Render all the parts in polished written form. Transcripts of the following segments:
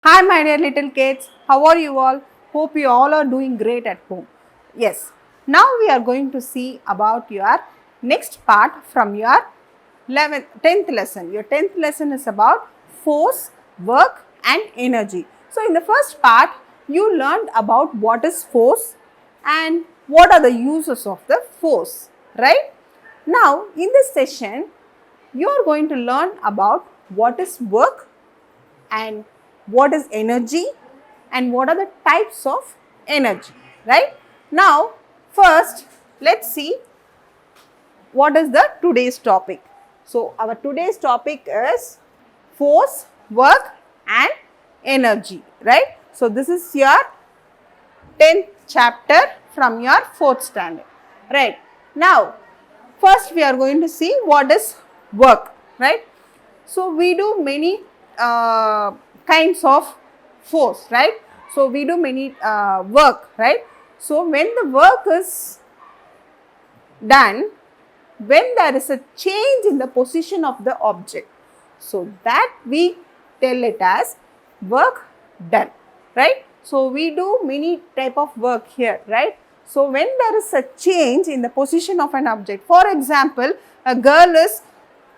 Hi, my dear little kids. How are you all? Hope you all are doing great at home. Yes, now we are going to see about your next part from your 10th lesson. Your 10th lesson is about force, work, and energy. So, in the first part, you learned about what is force and what are the uses of the force, right? Now, in this session, you are going to learn about what is work and what is energy and what are the types of energy, right? Now, first, let's see what is the today's topic. So, our today's topic is force, work and energy, right? So, this is your 10th chapter from your 4th standard, right? Now, first we are going to see what is work, right? So, we do many kinds of force, right? So, we do many work, right? So, when the work is done, when there is a change in the position of the object, so that we tell it as work done, right? So, we do many type of work here, right? So, when there is a change in the position of an object, for example, a girl is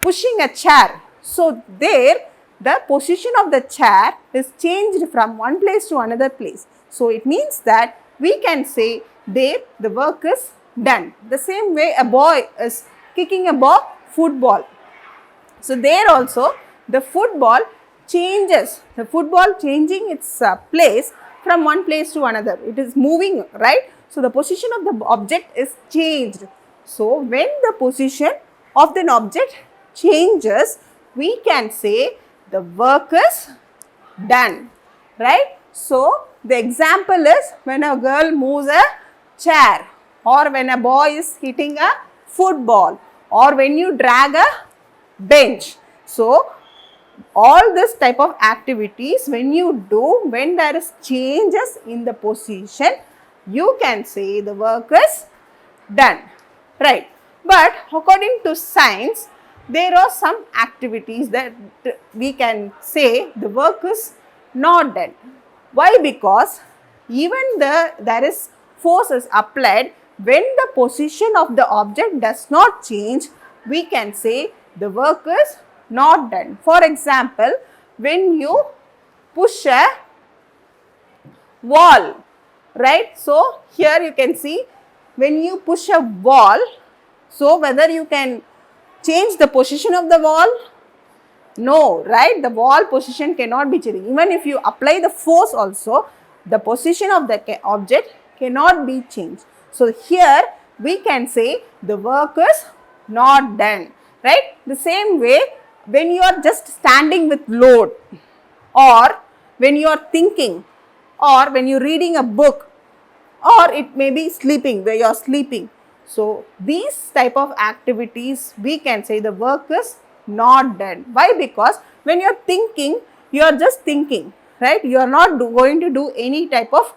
pushing a chair. So, there the position of the chair is changed from one place to another place. So, it means that we can say there the work is done. The same way a boy is kicking a ball, football. So, there also the football changes, the football changing its place from one place to another. It is moving, right? So, the position of the object is changed. So, when the position of the object changes, we can say the work is done, right? So, the example is when a girl moves a chair or when a boy is hitting a football or when you drag a bench. So, all this type of activities when you do, when there is changes in the position, you can say the work is done, right? But according to science, there are some activities that we can say the work is not done. Why? Because even there is force is applied, when the position of the object does not change, we can say the work is not done. For example, when you push a wall, right? So, here you can see when you push a wall, so whether you can change the position of the wall? No, right? The wall position cannot be changed. Even if you apply the force also, the position of the object cannot be changed. So, here we can say the work is not done, right? The same way when you are just standing with load or when you are thinking or when you are reading a book or it may be sleeping, where you are sleeping. So, these type of activities we can say the work is not done. Why? Because when you are thinking, you are just thinking, right? You are not going to do any type of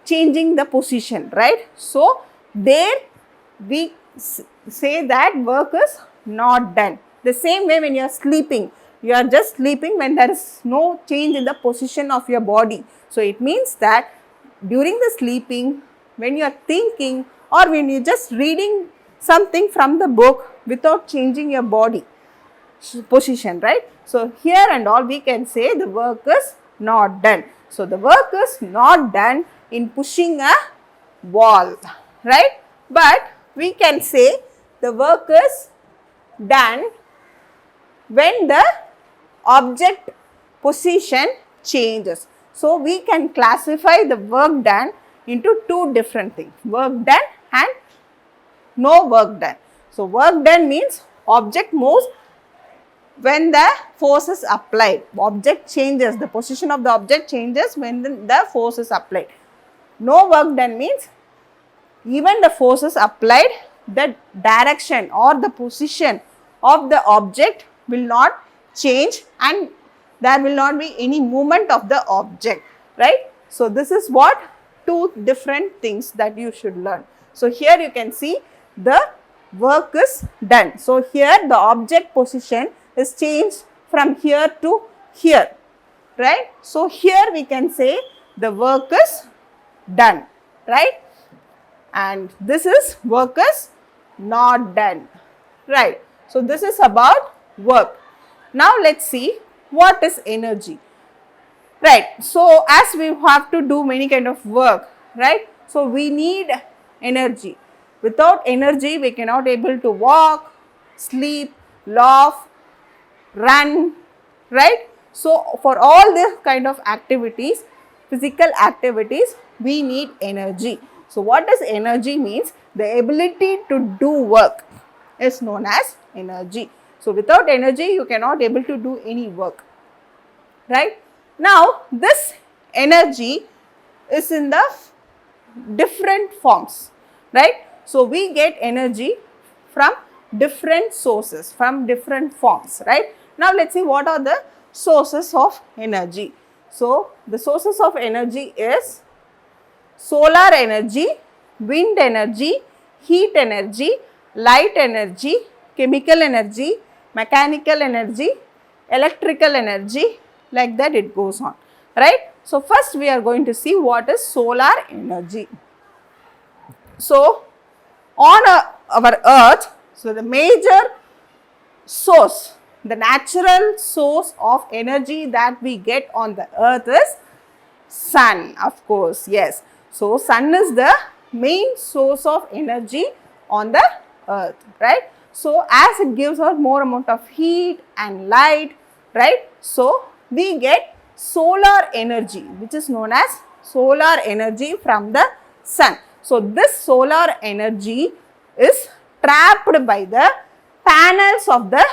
changing the position, right? So, there we say that work is not done. The same way when you are sleeping, you are just sleeping when there is no change in the position of your body. So, it means that during the sleeping, when you are thinking or when you are just reading something from the book without changing your body position, right? So, here and all we can say the work is not done. So, the work is not done in pushing a wall, right? But we can say the work is done when the object position changes. So, we can classify the work done into two different things, work done and no work done. So, work done means object moves when the force is applied, object changes, the position of the object changes when the force is applied. No work done means even the force is applied, the direction or the position of the object will not change and there will not be any movement of the object, right? So, this is what two different things that you should learn. So, here you can see the work is done. So, here the object position is changed from here to here, right? So here we can say the work is done, right? And this is work is not done, right? So this is about work. Now let's see what is energy, right? So as we have to do many kind of work, right? So we need energy. Without energy we cannot able to walk, sleep, laugh, run, right? So for all this kind of activities, physical activities, we need energy. So what does energy means? The ability to do work is known as energy. So without energy you cannot able to do any work, right? Now this energy is in the different forms, right? So we get energy from different sources, from different forms, right? Now let's see what are the sources of energy. So the sources of energy is solar energy, wind energy, heat energy, light energy, chemical energy, mechanical energy, electrical energy, like that it goes on, right? So first we are going to see what is solar energy. So on our earth, so the major source, the natural source of energy that we get on the earth is sun, of course, yes. So sun is the main source of energy on the earth, right? So as it gives us more amount of heat and light, right? So we get solar energy, which is known as solar energy from the sun. So this solar energy is trapped by the panels of the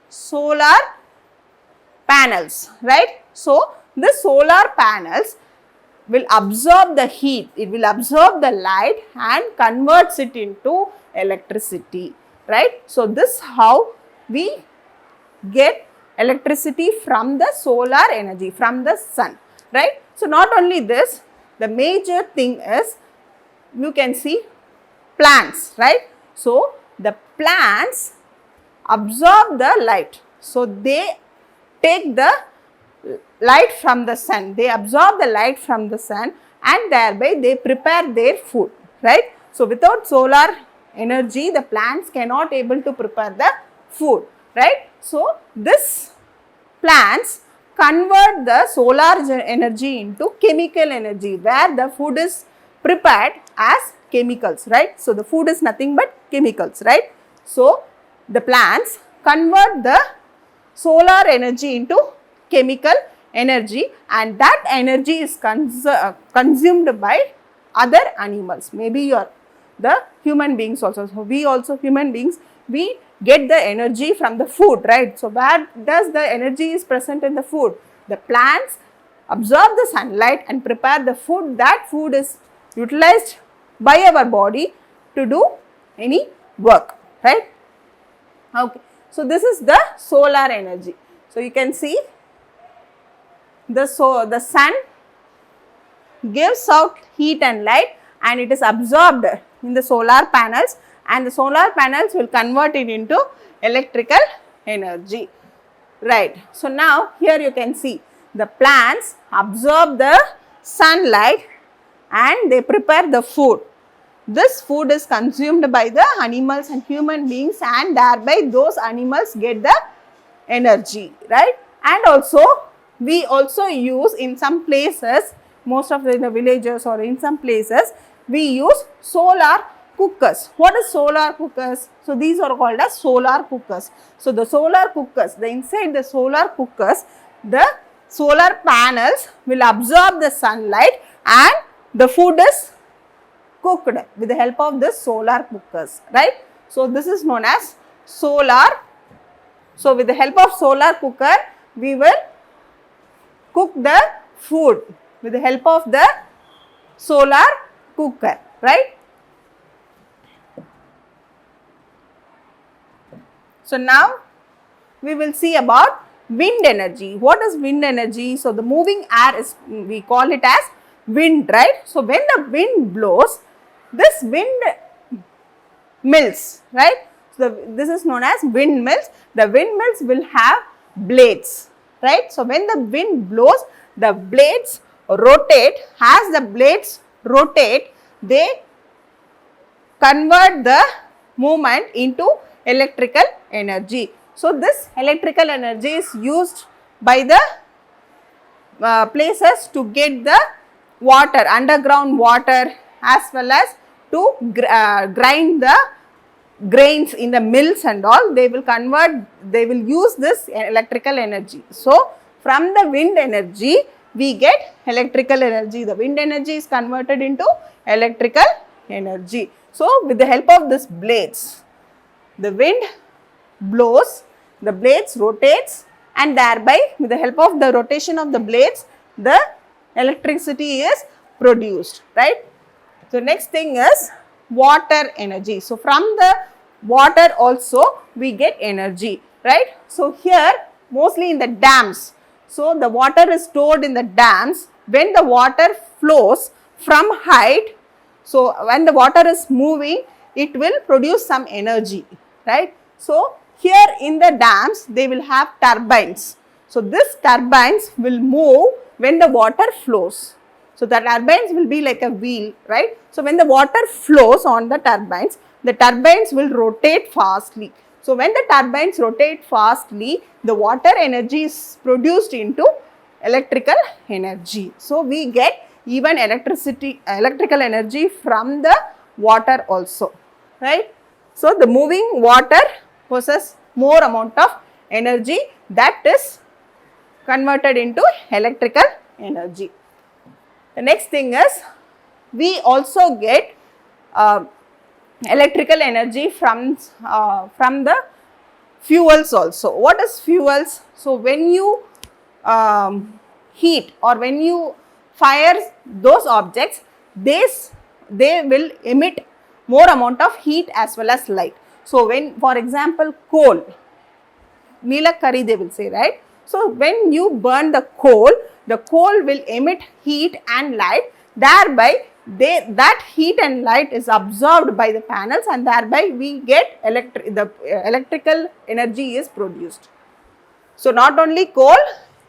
solar panels, right? So the solar panels will absorb the heat, it will absorb the light and converts it into electricity, right? So this how we get electricity from the solar energy, from the sun, right? So not only this, the major thing is you can see plants, right? So the plants absorb the light, so they take the light from the sun, they absorb the light from the sun and thereby they prepare their food, right? So without solar energy the plants cannot able to prepare the food, right? So this plants convert the solar energy into chemical energy, where the food is prepared as chemicals, right? So the food is nothing but chemicals, right? So the plants convert the solar energy into chemical energy and that energy is consumed by other animals, maybe the human beings also. So we also human beings, we get the energy from the food, right? So where does the energy is present in the food? The plants absorb the sunlight and prepare the food. That food is utilized by our body to do any work, right? Okay. So this is the solar energy. So you can see the sun gives out heat and light and it is absorbed in the solar panels and the solar panels will convert it into electrical energy, right? So now here you can see the plants absorb the sunlight and they prepare the food. This food is consumed by the animals and human beings and thereby those animals get the energy, right? And also we also use in some places, most of the villages or in some places, we use solar cookers. What is solar cookers? So these are called as solar cookers. So the solar cookers, inside the solar cookers, the solar panels will absorb the sunlight and the food is cooked with the help of the solar cookers, right? So this is known as solar. So with the help of solar cooker, we will cook the food with the help of the solar cooker, right? So now we will see about wind energy. What is wind energy? So the moving air is, we call it as wind, right? So when the wind blows, this wind mills, right? So this is known as windmills. The windmills will have blades, right? So when the wind blows, the blades rotate. As the blades rotate, they convert the movement into electrical energy. So this electrical energy is used by the places to get the water, underground water, as well as to grind the grains in the mills and all. They will convert, they will use this electrical energy. So from the wind energy, we get electrical energy. The wind energy is converted into electrical energy. So with the help of this blades, the wind blows, the blades rotates, and thereby with the help of the rotation of the blades, the electricity is produced, right? So next thing is water energy. So from the water also we get energy, right? So here mostly in the dams. So the water is stored in the dams. When the water flows from height, so when the water is moving, it will produce some energy, right? So here in the dams, they will have turbines. So these turbines will move when the water flows. So the turbines will be like a wheel, right? So when the water flows on the turbines will rotate fastly. So when the turbines rotate fastly, the water energy is produced into electrical energy. So we get even electrical energy from the water also, right? So the moving water possesses more amount of energy that is converted into electrical energy. The next thing is we also get electrical energy from the fuels also. What is fuels? So when you heat or when you fire those objects, they will emit more amount of heat as well as light. So when, for example, coal, Nilakari they will say, right? So when you burn the coal will emit heat and light, thereby that heat and light is absorbed by the panels, and thereby we get electrical energy is produced. So not only coal,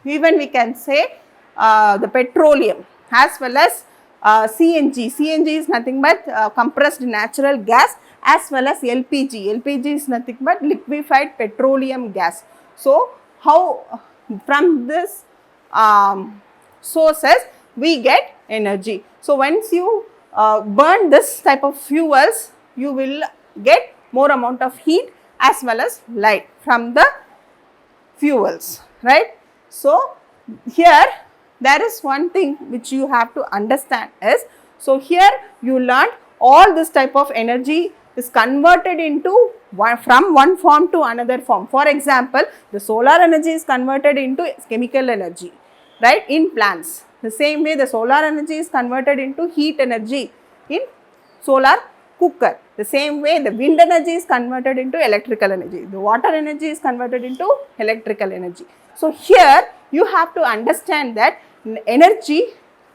even we can say the petroleum as well as CNG. CNG is nothing but compressed natural gas, as well as LPG. LPG is nothing but liquefied petroleum gas. So how from this sources we get energy. So once you burn this type of fuels, you will get more amount of heat as well as light from the fuels, right? So here there is one thing which you have to understand is, so here you learned all this type of energy is converted into from one form to another form. For example, the solar energy is converted into chemical energy, right, in plants. The same way the solar energy is converted into heat energy in solar cooker. The same way the wind energy is converted into electrical energy. The water energy is converted into electrical energy. So here you have to understand that energy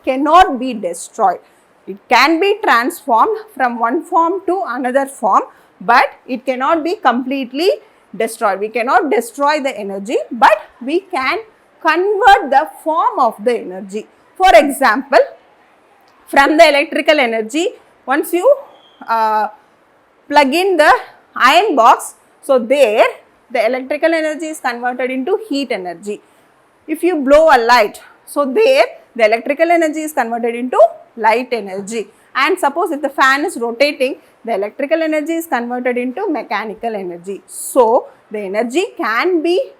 cannot be destroyed. It can be transformed from one form to another form, but it cannot be completely destroyed. We cannot destroy the energy, but we can convert the form of the energy. For example, from the electrical energy, once you plug in the iron box, so there the electrical energy is converted into heat energy. If you blow a light, so there the electrical energy is converted into light energy. And suppose if the fan is rotating, the electrical energy is converted into mechanical energy. So the energy can be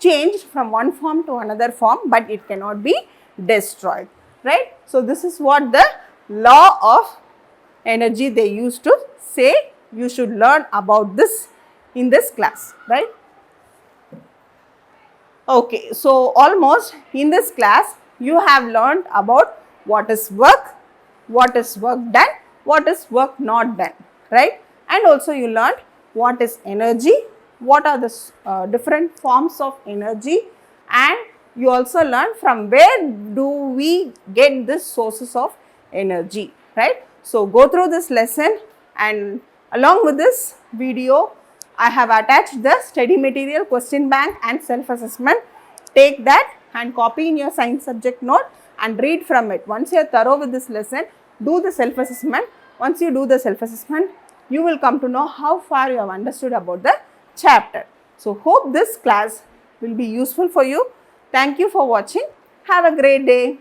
changed from one form to another form, but it cannot be destroyed, right? So this is what the law of energy they used to say. You should learn about this in this class, right? Okay, so almost in this class you have learned about what is work done, what is work not done, right? And also you learned what is energy, what are the different forms of energy, and you also learned from where do we get these sources of energy, right? So go through this lesson, and along with this video I have attached the study material, question bank and self-assessment. take that and copy in your science subject note and read from it. Once you are thorough with this lesson, do the self-assessment. Once you do the self-assessment, you will come to know how far you have understood about the chapter. So, hope this class will be useful for you. Thank you for watching. Have a great day.